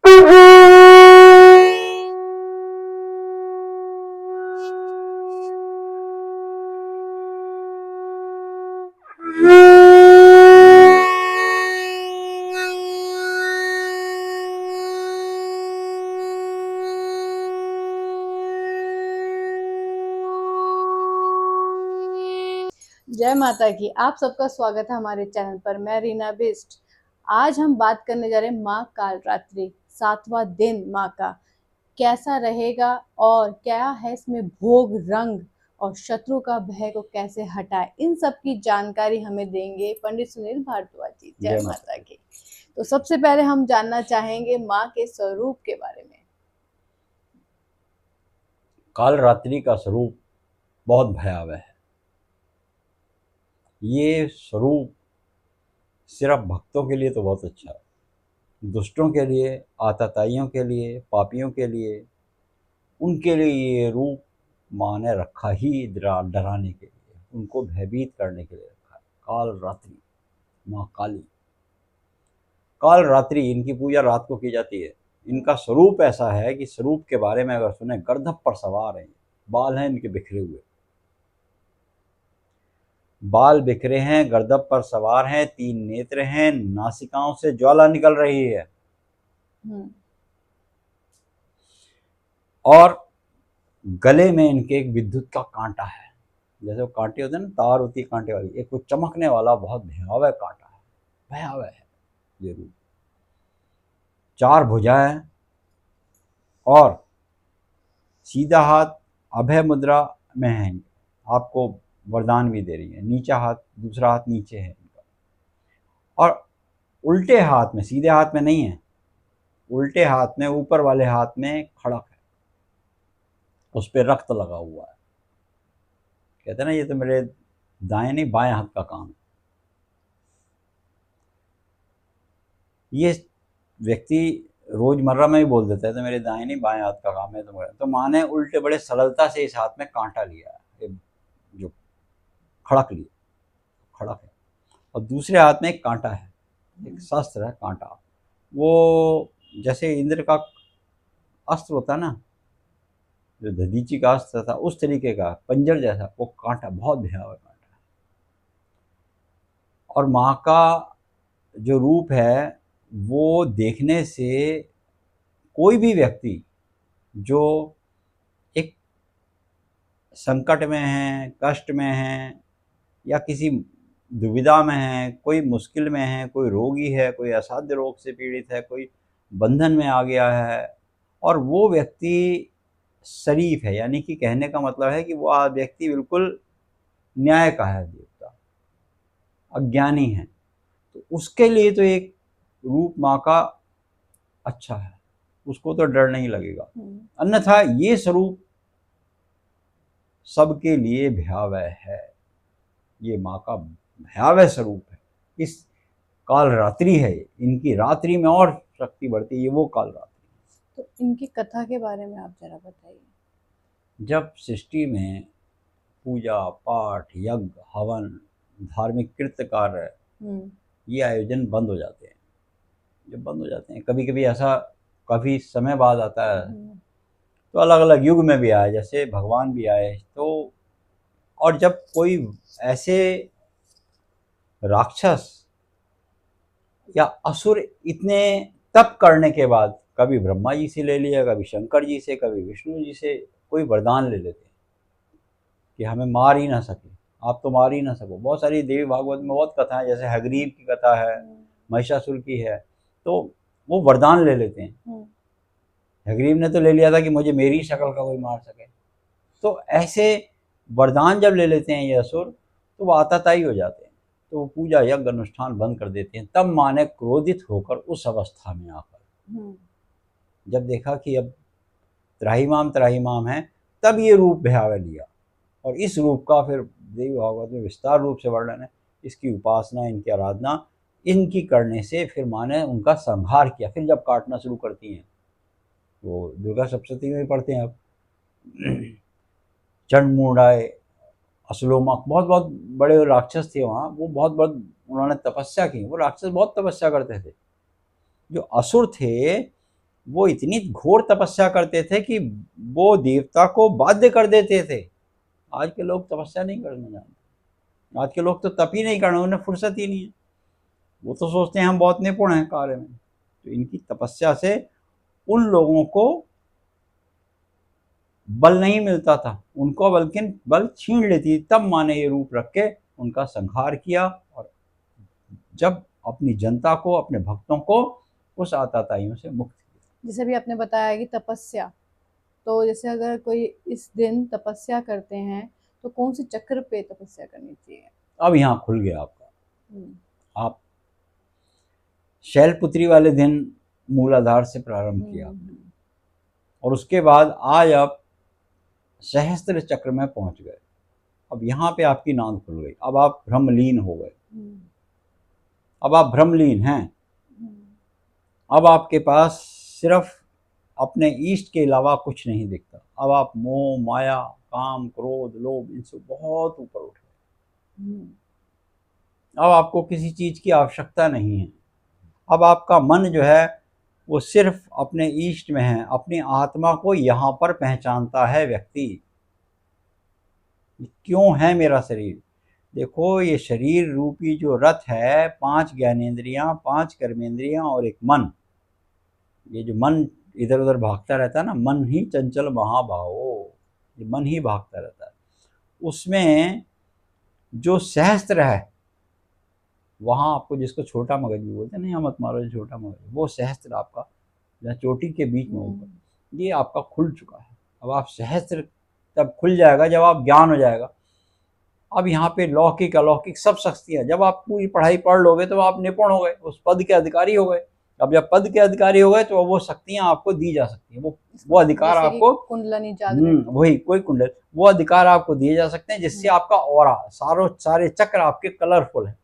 जय माता की। आप सबका स्वागत है हमारे चैनल पर। मैं रीना बिस्ट। आज हम बात करने जा रहे हैं माँ कालरात्रि, 7वां दिन माँ का कैसा रहेगा और क्या है इसमें भोग रंग और शत्रु का भय को कैसे हटाए, इन सब की जानकारी हमें देंगे पंडित सुनील भारद्वाज जी। जय जय माता माता की। तो सबसे पहले हम जानना चाहेंगे माँ के स्वरूप के बारे में। कालरात्रि का स्वरूप बहुत भयावह है। ये स्वरूप सिर्फ भक्तों के लिए तो बहुत अच्छा है, दुष्टों के लिए, आतताइयों के लिए, पापियों के लिए, उनके लिए ये रूप माँ ने रखा ही डराने के लिए, उनको भयभीत करने के लिए रखा है। कालरात्रि, माँ काली। कालरात्रि इनकी पूजा रात को की जाती है। इनका स्वरूप ऐसा है कि स्वरूप के बारे में अगर सुने, गर्दभ पर सवार हैं, बाल हैं इनके बिखरे हुए, बाल बिखरे हैं, गर्दभ पर सवार हैं, 3 नेत्र हैं, नासिकाओं से ज्वाला निकल रही है और गले में इनके एक विद्युत का कांटा है। जैसे वो कांटे होते हैं ना, तार होती है कांटे वाली, एक वो चमकने वाला बहुत भयावह कांटा है, भयावह है ये रूप। 4 भुजाएं और सीधा हाथ अभय मुद्रा में है। आपको वरदान भी दे रही है। नीचा हाथ, दूसरा हाथ नीचे है इनका, और उल्टे हाथ में, सीधे हाथ में नहीं है, उल्टे हाथ में, ऊपर वाले हाथ में खड़क है, उस पर रक्त लगा हुआ है। कहते हैं ना, ये तो मेरे दाएं नहीं बाएं हाथ का काम है। ये व्यक्ति रोजमर्रा में ही बोल देता है तो मेरे दाएं नहीं बाएं हाथ का काम है। तो माँ ने उल्टे बड़े सरलता से इस हाथ में कांटा लिया है, जो खड़क लिया, खड़क है, और दूसरे हाथ में एक कांटा है, एक शस्त्र है कांटा। वो जैसे इंद्र का अस्त्र होता है ना, जो दधीची का अस्त्र था, उस तरीके का पंजर जैसा वो कांटा, बहुत भयावह कांटा है। और माँ का जो रूप है वो देखने से कोई भी व्यक्ति जो एक संकट में है, कष्ट में है, या किसी दुविधा में है, कोई मुश्किल में है, कोई रोगी है, कोई असाध्य रोग से पीड़ित है, कोई बंधन में आ गया है, और वो व्यक्ति शरीफ है, यानी कि कहने का मतलब है कि वो व्यक्ति बिल्कुल न्याय का है, देवता, अज्ञानी है, तो उसके लिए तो एक रूप माँ का अच्छा है, उसको तो डर नहीं लगेगा। अन्यथा ये स्वरूप सबके लिए भयावह है। ये माँ का भयावह स्वरूप है। इस काल रात्रि है, इनकी रात्रि में और शक्ति बढ़ती है, ये वो काल रात्रि। तो इनकी कथा के बारे में आप जरा बताइए। जब सृष्टि में पूजा पाठ, यज्ञ, हवन, धार्मिक कृत्य कार्य, ये आयोजन बंद हो जाते हैं, जब बंद हो जाते हैं, कभी कभी ऐसा काफ़ी समय बाद आता है, तो अलग अलग युग में भी आए, जैसे भगवान भी आए, तो और जब कोई ऐसे राक्षस या असुर इतने तप करने के बाद, कभी ब्रह्मा जी से ले लिया, कभी शंकर जी से, कभी विष्णु जी से कोई वरदान ले लेते हैं कि हमें मार ही ना सके, आप तो मार ही ना सको। बहुत सारी देवी भागवत में बहुत कथा है, जैसे हगरीब की कथा है, महिषासुर की है, तो वो वरदान ले लेते हैं। हगरीब ने तो ले लिया था कि मुझे मेरी शक्ल का कोई मार सके। तो ऐसे वरदान जब ले लेते हैं ये असुर, तो वो आताताई हो जाते हैं, तो वो पूजा यज्ञ अनुष्ठान बंद कर देते हैं। तब माँ ने क्रोधित होकर उस अवस्था में आकर जब देखा कि अब त्राहिमाम है, तब ये रूप भयावह लिया, और इस रूप का फिर देवी भागवत में विस्तार रूप से वर्णन है। इसकी उपासना, इनकी आराधना, इनकी करने से फिर माँ ने उनका संहार किया। फिर जब काटना शुरू करती हैं, वो दुर्गा सप्तशती में पढ़ते हैं आप, चंडमुंडाए, असलोमक, बहुत बहुत बड़े राक्षस थे वहाँ, वो बहुत बहुत उन्होंने तपस्या की। वो राक्षस बहुत तपस्या करते थे। जो असुर थे वो इतनी घोर तपस्या करते थे कि वो देवता को बाध्य कर देते थे। आज के लोग तपस्या नहीं करना जानते, आज के लोग तो तप ही नहीं करना, उन्हें फुर्सत ही नहीं है। वो तो सोचते हैं हम बहुत निपुण हैं कार्य में। तो इनकी तपस्या से उन लोगों को बल नहीं मिलता था, उनको बल्कि बल छीन लेती। तब माँ ने ये रूप रख के उनका संहार किया, और जब अपनी जनता को, अपने भक्तों को उस आताताइयों से मुक्त किया। जैसे भी आपने बताया कि तपस्या, तो जैसे अगर कोई इस दिन तपस्या करते हैं तो कौन से चक्र पे तपस्या करनी चाहिए? अब यहाँ खुल गया आपका। हम्म, आप शैलपुत्री वाले दिन मूलाधार से प्रारंभ किया, और उसके बाद आज आप सहस्त्र चक्र में पहुंच गए। अब यहाँ पे आपकी नांद खुल गई, अब आप भ्रमलीन हो गए, अब आप भ्रमलीन हैं। अब आपके पास सिर्फ अपने ईष्ट के अलावा कुछ नहीं दिखता। अब आप मोह, माया, काम, क्रोध, लोभ, इनसे बहुत ऊपर उठ गए। अब आपको किसी चीज की आवश्यकता नहीं है। अब आपका मन जो है वो सिर्फ अपने ईष्ट में है, अपनी आत्मा को यहाँ पर पहचानता है व्यक्ति। क्यों है मेरा शरीर? देखो, ये शरीर रूपी जो रथ है, 5 ज्ञानेंद्रियां, 5 कर्मेंद्रियां और एक मन। ये जो मन इधर उधर भागता रहता है ना, मन ही चंचल महाभावो, ये मन ही भागता रहता है। उसमें जो सहस्त्र है, वहाँ आपको, जिसको छोटा मगज भी बोलते हैं, नहीं हम मत मारो जो छोटा मगज, वो सहस्त्र आपका जहाँ चोटी के बीच में ऊपर, ये आपका खुल चुका है। अब आप सहस्त्र तब खुल जाएगा जब आप ज्ञान हो जाएगा। अब यहाँ पे लौकिक अलौकिक सब शक्तियाँ, जब आप पूरी पढ़ाई पढ़ लोगे तो आप निपुण हो गए, उस पद के अधिकारी हो गए। अब जब पद के अधिकारी हो गए तो वो शक्तियाँ आपको दी जा सकती हैं, वो अधिकार आपको, कुंडलनी जागृत, वही कोई कुंडल, वो अधिकार आपको दिए जा सकते हैं, जिससे आपका ऑरा, सारे चक्र आपके कलरफुल है,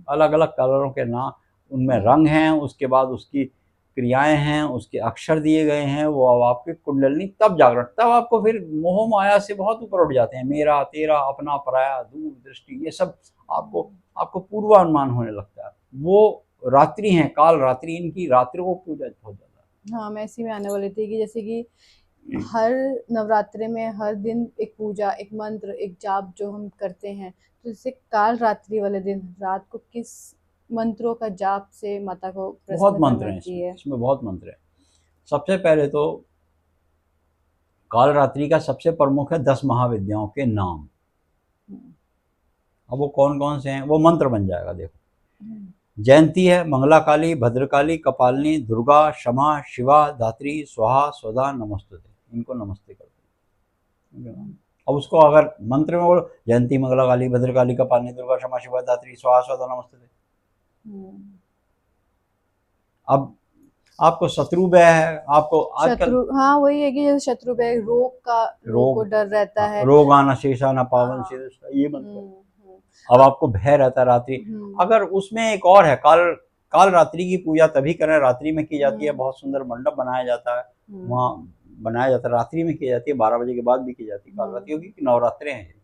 अलग अलग कलरों के नाम, उनमें रंग हैं, उसके बाद उसकी क्रियाएं हैं, उसके अक्षर दिए गए हैं। वो अब आपकी कुंडलनी तब जागरण, तब आपको फिर मोह माया से बहुत ऊपर उठ जाते हैं। मेरा तेरा, अपना पराया, दूर दृष्टि, ये सब आपको पूर्वानुमान होने लगता है। वो रात्रि है, काल रात्रि, इनकी रात्रि को पूजा बहुत ज्यादा। हाँ, मैं इसी में आने वाली थी कि जैसे कि हर नवरात्रि में हर दिन एक पूजा, एक मंत्र, एक जाप जो हम करते हैं, तो जैसे काल रात्रि वाले दिन रात को किस मंत्रों का जाप से माता को बहुत प्रसन्न मंत्र करना हैं चाहिए? इसमें बहुत मंत्र हैं। सबसे पहले तो काल रात्रि का सबसे प्रमुख है 10 महाविद्याओं के नाम। अब वो कौन कौन से हैं, वो मंत्र बन जाएगा। देखो, जयंती है, मंगला काली, भद्रकाली, कपालिनी, दुर्गा, क्षमा, शिवा, धात्री, स्वाहा, स्वधा, नमस्तुते, इनको नमस्ते करते हैं। अब उसको अगर मंत्र में बोलो, जयंती, मंगला काली, भद्रकाली, कपालिनी, दुर्गा, क्षमा, शिवा, धात्री, स्वाहा, स्वधा, नमस्तुते। अब आपको शत्रु भय है, आपको आजकल हाँ, वही है कि जैसे शत्रु भय, रोग को डर रहता है, रोग आना, शेष आना, पावन शेष, ये मंत्र। अब आपको भय रहता है रात्रि, अगर उसमें एक और है, काल रात्रि की पूजा तभी करें, रात्रि में की जाती है। बहुत सुंदर मंडप बनाया जाता है, वहाँ बनाया जाता है, रात्रि में की जाती है, 12 बजे के बाद भी की जाती है काल रात्रि, क्योंकि नवरात्रे हैं।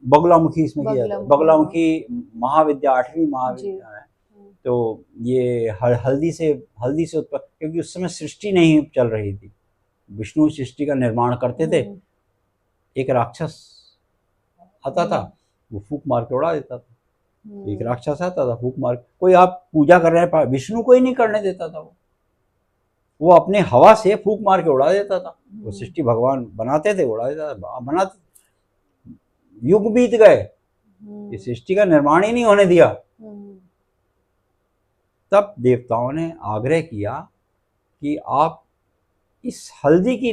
बगुलामुखी इसमें की जाती है, बगुलामुखी महाविद्या, 8वीं महाविद्या है। तो ये हल्दी से उत्पन्न, क्योंकि उस समय सृष्टि नहीं चल रही थी, विष्णु सृष्टि का निर्माण करते थे। एक राक्षस आता था, वो फूंक मार के उड़ा देता था। एक राक्षस आता था, फूंक मार, कोई आप पूजा कर रहे हैं, विष्णु को ही नहीं करने देता था। वो अपने हवा से फूंक मार के उड़ा देता था। वो सृष्टि भगवान बनाते थे, उड़ा देता था, बनाते, युग बीत गए, इस सृष्टि का निर्माण ही नहीं होने दिया। तब देवताओं ने आग्रह किया कि आप इस हल्दी की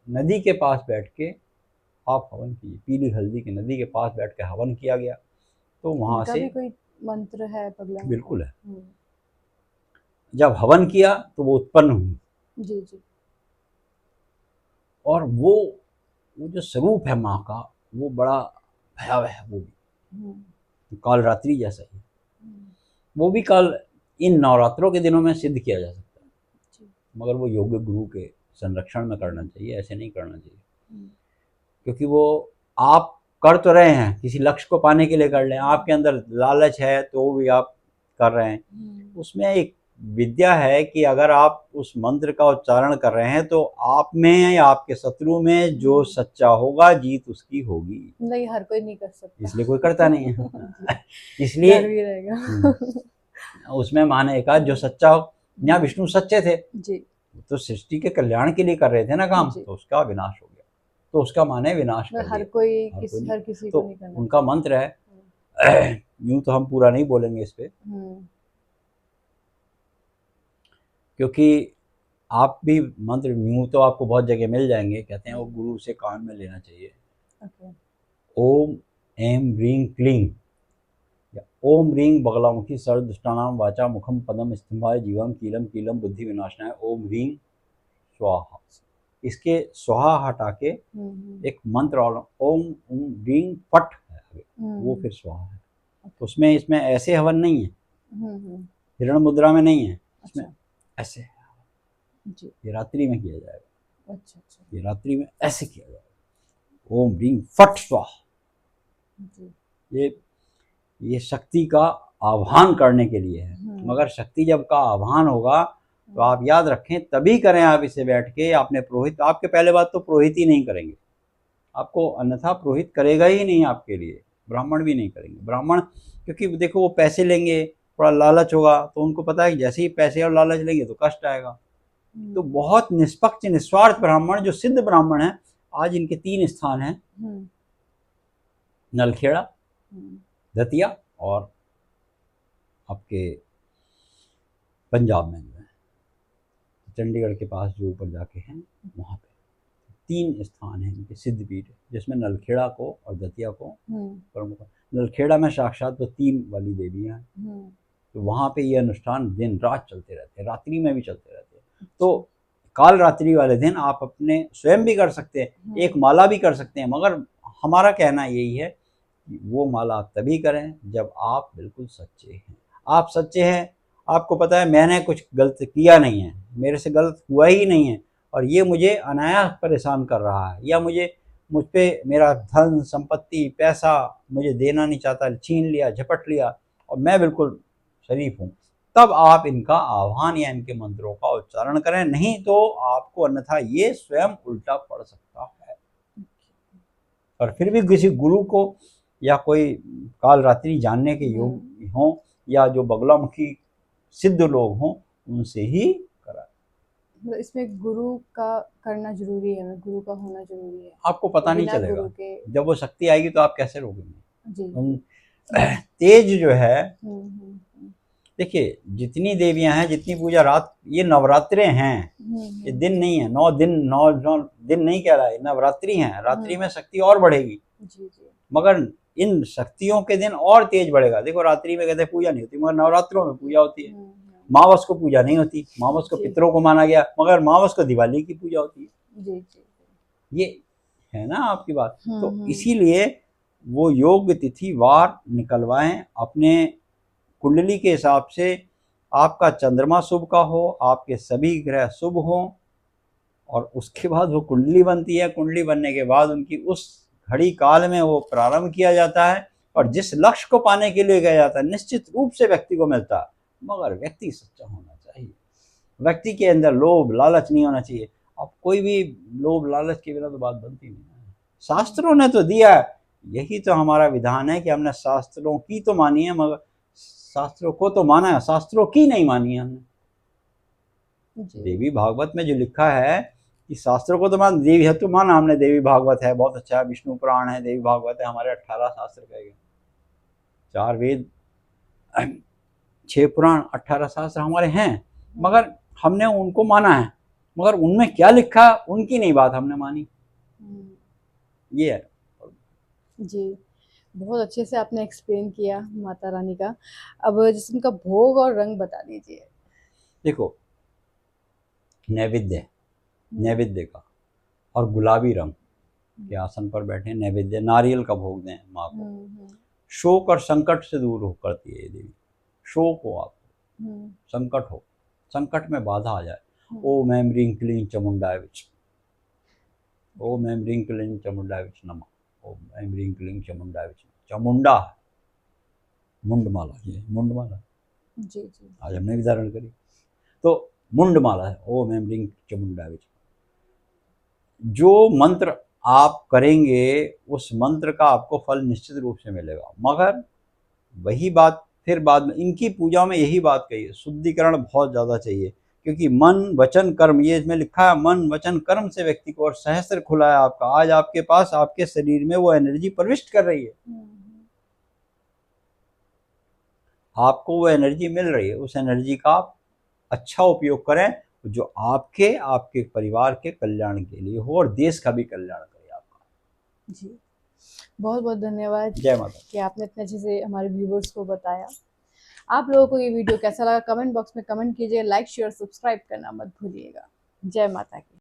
नदी के पास बैठ के आप हवन कीजिए। पीली हल्दी की नदी के पास बैठ के हवन किया गया। तो वहां से भी कोई मंत्र है? बिल्कुल है। जब हवन किया तो वो उत्पन्न हुई। जी जी। और वो जो स्वरूप है माँ का, वो बड़ा भयावह है। वो भी काल रात्रि जैसा ही, वो भी काल इन नवरात्रों के दिनों में सिद्ध किया जा सकता है, मगर वो योग्य गुरु के संरक्षण में करना चाहिए, ऐसे नहीं करना चाहिए। क्योंकि वो आप कर तो रहे हैं, किसी लक्ष्य को पाने के लिए कर लें, आपके अंदर लालच है तो भी आप कर रहे हैं, उसमें एक विद्या है कि अगर आप उस मंत्र का उच्चारण कर रहे हैं तो आप में या आपके शत्रु में जो सच्चा होगा जीत उसकी होगी, नहीं, हर कोई नहीं कर सकता। इसलिए कोई करता नहीं है। जी, इसलिए डर भी रहेगा। उसमें माने एक आध जो सच्चा हो। यहाँ विष्णु सच्चे थे जी, तो सृष्टि के कल्याण के लिए कर रहे थे ना काम, जी। तो उसका विनाश हो गया, तो उसका माने विनाश कर हर दिया। कोई हर कोई नहीं। हर किसी तो को नहीं करना उनका मंत्र है, यूं तो हम पूरा नहीं बोलेंगे इस पे, चाहिए। क्योंकि आप भी मंत्र यूं तो आपको बहुत जगह मिल जाएंगे, कहते हैं वो गुरु से कान में लेना चाहिए। ओके। ओम ऐं ह्रीं क्लीं, या ओम ह्रीं बगलामुखी सर्वदुष्टानां वाचा मुखम पदम स्तंभाय जीवम कीलम कीलम बुद्धि विनाशनाय ओम ह्रीं स्वाहा। इसके स्वाहा हटा के एक मंत्र और ओम ह्रीं फट है, वो फिर स्वाहा है। उसमें इसमें ऐसे हवन नहीं है, हिरण मुद्रा में नहीं है, इसमें ऐसे जी। ये रात्रि में किया जाएगा। अच्छा अच्छा। ये रात्रि में ऐसे किया जाएगा, ओम ह्रीं फट स्वाहा। जी। ये शक्ति का आह्वान करने के लिए है। मगर शक्ति जब का आह्वान होगा तो आप याद रखें तभी करें आप इसे बैठ के। आपने पुरोहित, आपके पहले बात तो पुरोहित ही नहीं करेंगे आपको, अन्यथा पुरोहित करेगा ही नहीं आपके लिए, ब्राह्मण भी नहीं करेंगे। ब्राह्मण क्योंकि देखो वो पैसे लेंगे, थोड़ा लालच होगा, तो उनको पता है कि जैसे ही पैसे और लालच लेंगे तो कष्ट आएगा। तो बहुत निष्पक्ष निस्वार्थ ब्राह्मण जो सिद्ध ब्राह्मण है, आज इनके 3 स्थान हैं, नलखेड़ा, दतिया और आपके पंजाब में जो है चंडीगढ़ के पास जो ऊपर जाके हैं वहाँ पे 3 स्थान हैं इनके सिद्ध पीठ, जिसमें नलखेड़ा को और दतिया को प्रमुख। नलखेड़ा में साक्षात तो 3 वाली देवियाँ हैं, तो वहाँ पे ये अनुष्ठान दिन रात चलते रहते हैं, रात्रि में भी चलते रहते हैं। तो काल रात्रि वाले दिन आप अपने स्वयं भी कर सकते हैं, एक माला भी कर सकते हैं, मगर हमारा कहना यही है कि वो माला तभी करें जब आप बिल्कुल सच्चे हैं। आप सच्चे हैं, आपको पता है मैंने कुछ गलत किया नहीं है, मेरे से गलत हुआ ही नहीं है, और ये मुझे अनायास परेशान कर रहा है, या मुझ पे मेरा धन संपत्ति पैसा मुझे देना नहीं चाहता, छीन लिया, झपट लिया, और मैं बिल्कुल शरीफ हूँ, तब आप इनका आह्वान या इनके मंत्रों का उच्चारण करें। नहीं तो आपको अन्यथा ये स्वयं उल्टा पड़ सकता है। और फिर भी किसी गुरु को या कोई काल रात्रि जानने के योग हों या जो बगलामुखी सिद्ध लोग हों, उनसे ही करा। मतलब इसमें गुरु का करना जरूरी है, गुरु का होना जरूरी है। आपको पता नहीं बिना चलेगा, गुरु के जब वो शक्ति आएगी तो आप कैसे रोकेंगे। जी। तेज जो है, देखिए जितनी देवियां हैं, जितनी पूजा, रात ये नवरात्रे हैं, ये दिन नहीं है, 9 दिन 9 दिन नहीं कह रहा है, नवरात्रि हैं। रात्रि में शक्ति और बढ़ेगी, जी जी। मगर इन शक्तियों के दिन और तेज बढ़ेगा। देखो रात्रि में कहते हैं पूजा नहीं होती, मगर नवरात्रों में पूजा होती है। मावस को पूजा नहीं होती, मावस को पितरों को माना गया, मगर मावस को दिवाली की पूजा होती है। जी जी। ये है ना आपकी बात। तो इसीलिए वो योग्य तिथि वार निकलवाएं अपने कुंडली के हिसाब से। आपका चंद्रमा शुभ का हो, आपके सभी ग्रह शुभ हों, और उसके बाद वो कुंडली बनती है। कुंडली बनने के बाद उनकी उस घड़ी काल में वो प्रारंभ किया जाता है, और जिस लक्ष्य को पाने के लिए गया जाता है निश्चित रूप से व्यक्ति को मिलता है, मगर व्यक्ति सच्चा होना चाहिए। व्यक्ति के अंदर लोभ लालच नहीं होना चाहिए। अब कोई भी लोभ लालच के बिना तो बात बनती नहीं है। शास्त्रों ने तो दिया है, यही तो हमारा विधान है कि हमने शास्त्रों की तो मानी है, मगर शास्त्रों को तो माना है, शास्त्रों की नहीं मानी है हमने। देवी भागवत में जो लिखा है कि शास्त्रों को तो मान, देवी है तो माना हमने, देवी भागवत है बहुत अच्छा है, विष्णु पुराण है, देवी भागवत है, हमारे 18 शास्त्र कहे गए, 4 वेद 6 पुराण 18 शास्त्र हमारे हैं, मगर हमने उनको माना है, मगर उनमें क्या लिखा उनकी नहीं बात हमने मानी। ये है जी। बहुत अच्छे से आपने एक्सप्लेन किया माता रानी का। अब जैसे उनका भोग और रंग बता दीजिए। देखो नैवेद्य का और गुलाबी रंग के आसन पर बैठे नैवेद्य नारियल का भोग दें माँ को। शोक और संकट से दूर हो करती है ये देवी। शोक हो आपको, संकट हो, संकट में बाधा आ जाए, ओम ऐं ह्रीं क्लीं चामुंडाय विच, ओम ऐं ह्रीं क्लीं चामुंडाय विच नमः, ओम ऐं ह्रीं क्लीं चामुंडाय विच। चामुंडा मुंडमाला, ये मुंडमाला जी जी आज हमने भी धारण करी। तो मुंडमाला है, ओम ऐं ह्रीं चामुंडा विच। जो मंत्र आप करेंगे उस मंत्र का आपको फल निश्चित रूप से मिलेगा। मगर वही बात फिर बाद में इनकी पूजा में यही बात कही है, शुद्धिकरण बहुत ज़्यादा चाहिए, क्योंकि मन वचन कर्म, ये इसमें लिखा है मन वचन कर्म से व्यक्ति को, और सहस्त्र खुला है आपका। आज आपके पास आपके शरीर में वो एनर्जी प्रविष्ट कर रही है, आपको वो एनर्जी मिल रही है। उस एनर्जी का आप अच्छा उपयोग करें, जो आपके आपके परिवार के कल्याण के लिए हो और देश का भी कल्याण करे आपका। जी, बहुत बहुत धन्यवाद। जय माता कि आपने इतने अच्छे से हमारे व्यूवर्स को बताया। आप लोगों को ये वीडियो कैसा लगा कमेंट बॉक्स में कमेंट कीजिए, लाइक शेयर सब्सक्राइब करना मत भूलिएगा। जय माता की।